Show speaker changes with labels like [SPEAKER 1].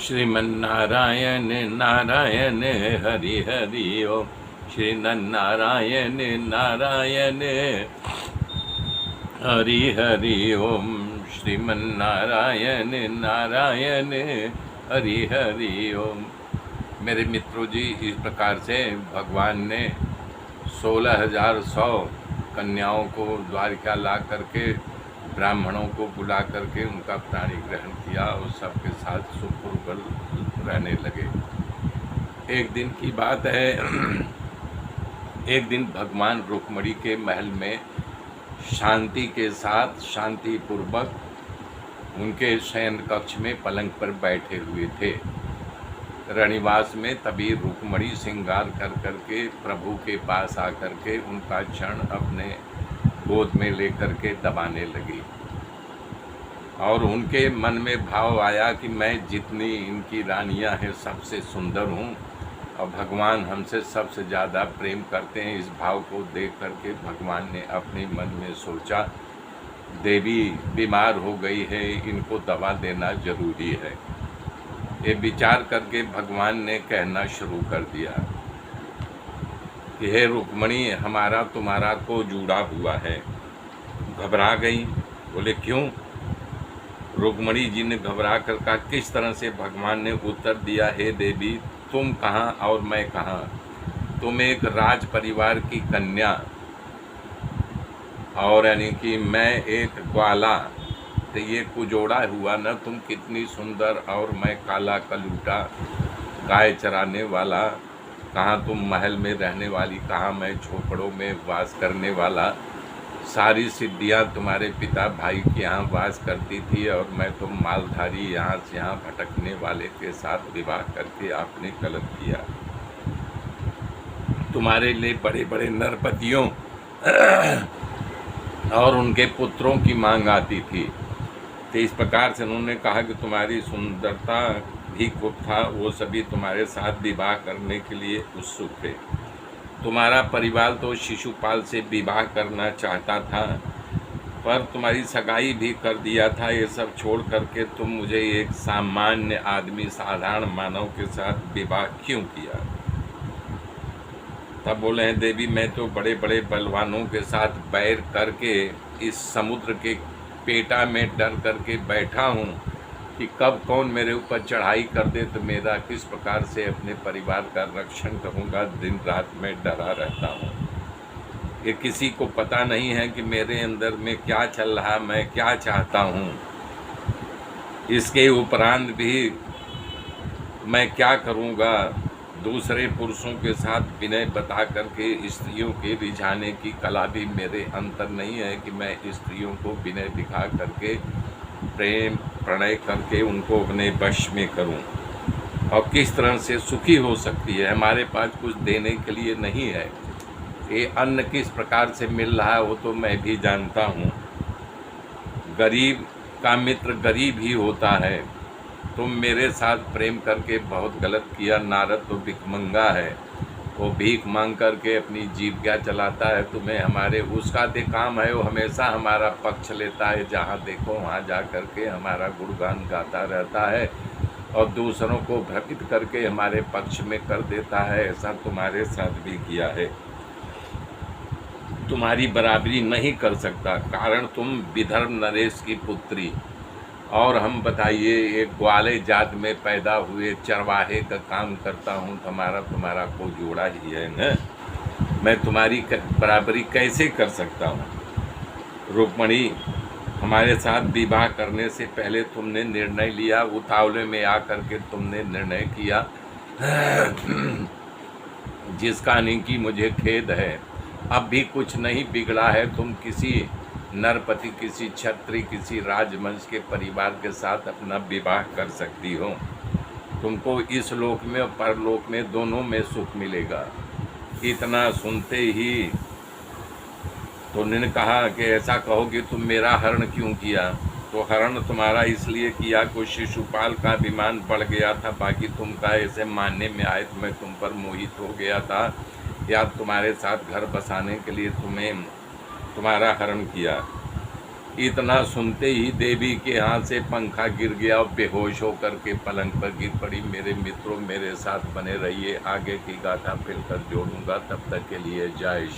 [SPEAKER 1] श्रीमन्नारायण नारायण हरि हरि ओम। श्री नारायण नारायण हरि हरि ओम। श्रीमन्नारायण नारायण हरि हरि ओम। मेरे मित्रों जी, इस प्रकार से भगवान ने 16,100 कन्याओं को द्वारिका ला करके ब्राह्मणों को बुला करके उनका प्राणी ग्रहण किया और सबके साथ सुखपूर्वक रहने लगे। एक दिन की बात है, एक दिन भगवान रुक्मिणी के महल में शांति के साथ शांतिपूर्वक उनके शयन कक्ष में पलंग पर बैठे हुए थे रणिवास में। तभी रुक्मिणी श्रृंगार कर करके प्रभु के पास आकर के उनका क्षण अपने गोद में लेकर के दबाने लगी और उनके मन में भाव आया कि मैं जितनी इनकी रानियां हैं सबसे सुंदर हूं और भगवान हमसे सबसे ज़्यादा प्रेम करते हैं। इस भाव को देख करके भगवान ने अपने मन में सोचा, देवी बीमार हो गई है, इनको दवा देना जरूरी है। ये विचार करके भगवान ने कहना शुरू कर दिया कि हे रुक्मिणी, हमारा तुम्हारा को जुड़ा हुआ है। घबरा गई। बोले क्यों? रुक्मिणी जी ने घबरा कर कहा, किस तरह से? भगवान ने उत्तर दिया, हे देवी, तुम कहाँ और मैं कहाँ? तुम एक राज परिवार की कन्या और यानी कि मैं एक ग्वाला, तो ये कुजोड़ा हुआ ना। तुम कितनी सुंदर और मैं काला कलूटा गाय चराने वाला। कहाँ तुम महल में रहने वाली, कहाँ मैं झोपड़ों में वास करने वाला। सारी सिद्धियाँ तुम्हारे पिता भाई के यहाँ वास करती थी और मैं तो मालधारी यहाँ से यहाँ भटकने वाले के साथ विवाह करके आपने गलत किया। तुम्हारे लिए बड़े बड़े नरपतियों और उनके पुत्रों की मांग आती थी। तो इस प्रकार से उन्होंने कहा कि तुम्हारी सुंदरता भी खूब था, वो सभी तुम्हारे साथ विवाह करने के लिए उत्सुक थे। तुम्हारा परिवार तो शिशुपाल से विवाह करना चाहता था, पर तुम्हारी सगाई भी कर दिया था। ये सब छोड़ करके तुम मुझे एक सामान्य आदमी, साधारण मानव के साथ विवाह क्यों किया? तब बोले हैं, देवी, मैं तो बड़े बड़े बलवानों के साथ बैर करके इस समुद्र के पेटा में डर करके बैठा हूँ कि कब कौन मेरे ऊपर चढ़ाई कर दे, तो मेरा किस प्रकार से अपने परिवार का रक्षण करूँगा। दिन रात मैं डरा रहता हूँ। ये किसी को पता नहीं है कि मेरे अंदर में क्या चल रहा, मैं क्या चाहता हूँ। इसके उपरांत भी मैं क्या करूँगा? दूसरे पुरुषों के साथ विनय बता करके स्त्रियों के रिझाने की कला भी मेरे अंतर नहीं है कि मैं स्त्रियों को विनय दिखा करके प्रेम प्रणय करके उनको अपने वश में करूं। और किस तरह से सुखी हो सकती है? हमारे पास कुछ देने के लिए नहीं है। ये अन्न किस प्रकार से मिल रहा है वो तो मैं भी जानता हूँ। गरीब का मित्र गरीब ही होता है। तुम मेरे साथ प्रेम करके बहुत गलत किया। नारद तो भिखमंगा है, वो भीख मांग करके अपनी जीविका चलाता है। तुम्हें हमारे उसका दे काम है, वो हमेशा हमारा पक्ष लेता है। जहाँ देखो वहाँ जा करके हमारा गुणगान गाता रहता है और दूसरों को भ्रमित करके हमारे पक्ष में कर देता है। ऐसा तुम्हारे साथ भी किया है। तुम्हारी बराबरी नहीं कर सकता, कारण तुम विदर्भ नरेश की पुत्री और हम बताइए एक ग्वाले जात में पैदा हुए चरवाहे का काम करता हूँ। तुम्हारा को जोड़ा ही है न। मैं तुम्हारी बराबरी कैसे कर सकता हूँ? रुक्मिणी, हमारे साथ विवाह करने से पहले तुमने निर्णय लिया, उतावले में आकर के तुमने निर्णय किया जिसका नहीं कि मुझे खेद है। अब भी कुछ नहीं बिगड़ा है। तुम किसी नरपति, किसी क्षत्रिय, किसी राजवंश के परिवार के साथ अपना विवाह कर सकती हो। तुमको इस लोक में और परलोक में दोनों में सुख मिलेगा। इतना सुनते ही तो उन्होंने कहा कि ऐसा कहो कि तुम मेरा हरण क्यों किया? तो हरण तुम्हारा इसलिए किया कि शिशुपाल का अभिमान बढ़ गया था। बाकी तुम का ऐसे मानने में आए तो मैं तुम पर मोहित हो गया था, या तुम्हारे साथ घर बसाने के लिए तुम्हारा हरण किया। इतना सुनते ही देवी के हाथ से पंखा गिर गया और बेहोश होकर के पलंग पर गिर पड़ी। मेरे मित्रों, मेरे साथ बने रहिए, आगे की गाथा फिर कर जोड़ूंगा। तब तक के लिए जय